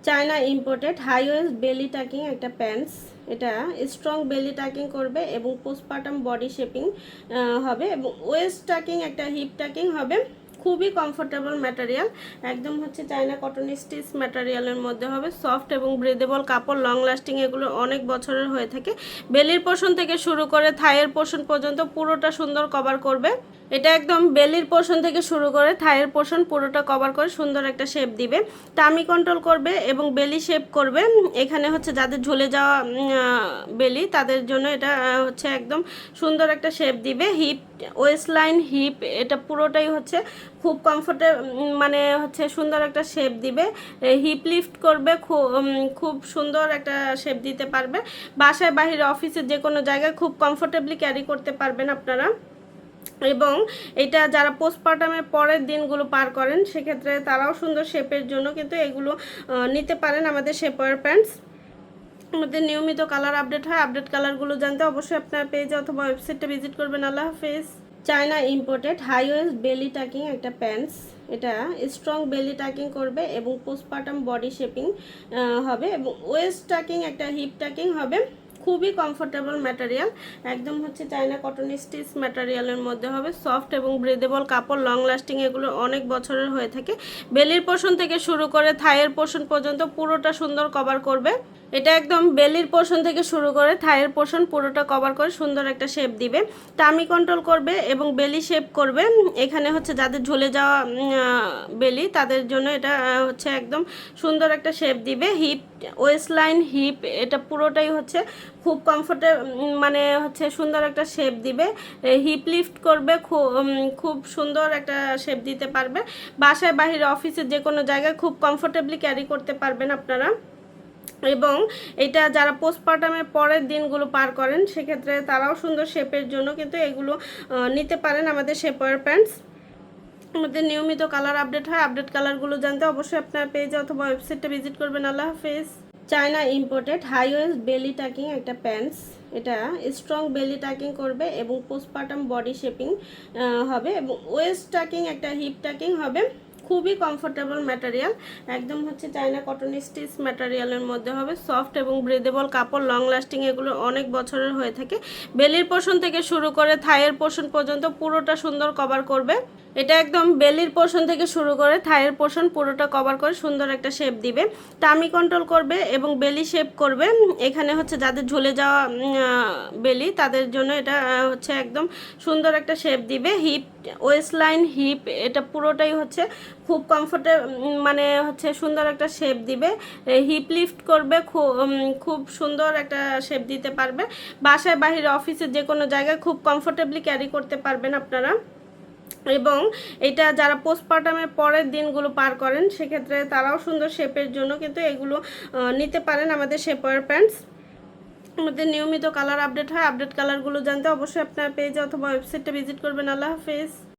China imported high West বেলি talking একটা pants. এটা স্ট্রং বেলি টাকিং করবে এবং পোস্টপার্টাম বডি শেপিং হবে এবং ওয়েস্ট টাকিং একটা হিপ টাকিং হবে। খুবই কমফোর্টেবল ম্যাটেরিয়াল, একদম হচ্ছে চায়না কটন স্টিচ ম্যাটেরিয়ালের মধ্যে হবে। সফট এবং ব্রিদেবল কাপড়, লং লাস্টিং, এগুলো অনেক বছরের হয়ে থাকে। বেলির পোর্শন থেকে শুরু করে থাইয়ের পোর্শন পর্যন্ত পুরোটা সুন্দর কভার করবে। এটা একদম বেলির পোর্শন থেকে শুরু করে থাইয়ের পোর্শন পুরোটা কভার করে সুন্দর একটা শেপ দিবে। টামি কন্ট্রোল করবে এবং বেলি শেপ করবে। এখানে হচ্ছে যাদের ঝুলে যাওয়া বেলি, তাদের জন্য এটা হচ্ছে একদম সুন্দর একটা শেপ দিবে। হিপ, ওয়েস্ট লাইন, হিপ, এটা পুরোটাই হচ্ছে খুব মানে হচ্ছে সুন্দর একটা শেপ দিবে। হিপ লিফট করবে, খুব সুন্দর একটা শেপ দিতে পারবে। বাসায়, বাহিরে, অফিসে, যে কোনো জায়গায় খুব কমফোর্টেবলি ক্যারি করতে পারবেন আপনারা। এবং এটা যারা পোস্টপার্টামের পরের দিনগুলো পার করেন, সেক্ষেত্রে তারাও সুন্দর শেপের জন্য কিন্তু এগুলো নিতে পারেন আমাদের শেপওয়্যার প্যান্টস। আমাদের নিয়মিত কালার আপডেট হয়। আপডেট কালারগুলো জানতে অবশ্যই আপনার পেজে অথবা ওয়েবসাইটটা ভিজিট করবেন। আল্লাহ হাফেজ। চায়না ইম্পোর্টেড হাই ওয়েস্ট বেলি টাকিং একটা প্যান্টস। এটা স্ট্রং বেলি টাকিং করবে এবং পোস্টপার্টাম বডি শেপিং হবে এবং ওয়েস্ট টাকিং একটা হিপ টাকিং হবে। খুবই কমফোর্টেবল ম্যাটেরিয়াল, একদম হচ্ছে চায়না কটন স্টিচ ম্যাটেরিয়ালের মধ্যে হবে। সফট এবং ব্রিদেবল কাপড়, লং লাস্টিং, এগুলো অনেক বছরের হয়ে থাকে। বেলির পোর্শন থেকে শুরু করে থাইয়ের পোর্শন পর্যন্ত পুরোটা সুন্দর কভার করবে। এটা একদম বেলির পোর্শন থেকে শুরু করে থাইয়ের পোর্শন পুরোটা কভার করে সুন্দর একটা শেপ দিবে। টামি কন্ট্রোল করবে এবং বেলি শেপ করবে। এখানে হচ্ছে যাদের ঝুলে যাওয়া বেলি, তাদের জন্য এটা হচ্ছে একদম সুন্দর একটা শেপ দিবে। হিপ, ওয়েস্ট লাইন, হিপ, এটা পুরোটাই হচ্ছে খুব মানে হচ্ছে সুন্দর একটা শেপ দিবে। হিপ লিফট করবে, খুব সুন্দর একটা শেপ দিতে পারবে। বাসায়, বাহিরে, অফিসে, যে কোনো জায়গায় খুব কমফোর্টেবলি ক্যারি করতে পারবেন আপনারা। এবং এটা যারা পোস্টপার্টামের পরের দিনগুলো পার করেন, সেক্ষেত্রে তারাও সুন্দর শেপের জন্য কিন্তু এগুলো নিতে পারেন আমাদের শেপওয়্যার প্যান্টস। আমাদের নিয়মিত কালার আপডেট হয়। আপডেট কালারগুলো জানতে অবশ্যই আপনার পেজে অথবা ওয়েবসাইটটা ভিজিট করবেন। আল্লাহ হাফেজ। চায়না ইম্পোর্টেড হাই ওয়েস্ট বেলি টাকিং একটা প্যান্টস। এটা স্ট্রং বেলি টাকিং করবে এবং পোস্টপার্টাম বডি শেপিং হবে এবং ওয়েস্ট টাকিং একটা হিপ টাকিং হবে। খুবই কমফোর্টেবল ম্যাটেরিয়াল, একদম হচ্ছে চায়না কটন স্টিচ ম্যাটেরিয়ালের মধ্যে হবে। সফট এবং ব্রিদেবল কাপড়, লং লাস্টিং, এগুলো অনেক বছরের হয়ে থাকে। বেলির পোর্শন থেকে শুরু করে থাইয়ের পোর্শন পর্যন্ত পুরোটা সুন্দর কভার করবে। এটা একদম বেলির পোর্শন থেকে শুরু করে থাইয়ের পোর্শন পুরোটা কভার করে সুন্দর একটা শেপ দিবে। টামি কন্ট্রোল করবে এবং বেলি শেপ করবে। এখানে হচ্ছে যাদের ঝুলে যাওয়া বেলি, তাদের জন্য এটা হচ্ছে একদম সুন্দর একটা শেপ দিবে। হিপ, ওয়েস্ট লাইন, হিপ, এটা পুরোটাই হচ্ছে খুব মানে হচ্ছে সুন্দর একটা শেপ দিবে। হিপ লিফট করবে, খুব সুন্দর একটা শেপ দিতে পারবে। বাসায়, বাহিরে, অফিসে, যে কোনো জায়গায় খুব কমফোর্টেবলি ক্যারি করতে পারবেন আপনারা। এবং এটা যারা পোস্টপার্টামের পরের দিনগুলো পার করেন, সেক্ষেত্রে তারাও সুন্দর শেপের জন্য কিন্তু এগুলো নিতে পারেন আমাদের শেপওয়্যার প্যান্টস। আমাদের নিয়মিত কালার আপডেট হয়। আপডেট কালারগুলো জানতে অবশ্যই আপনার পেজে অথবা ওয়েবসাইটটা ভিজিট করবেন। আল্লাহ হাফেজ।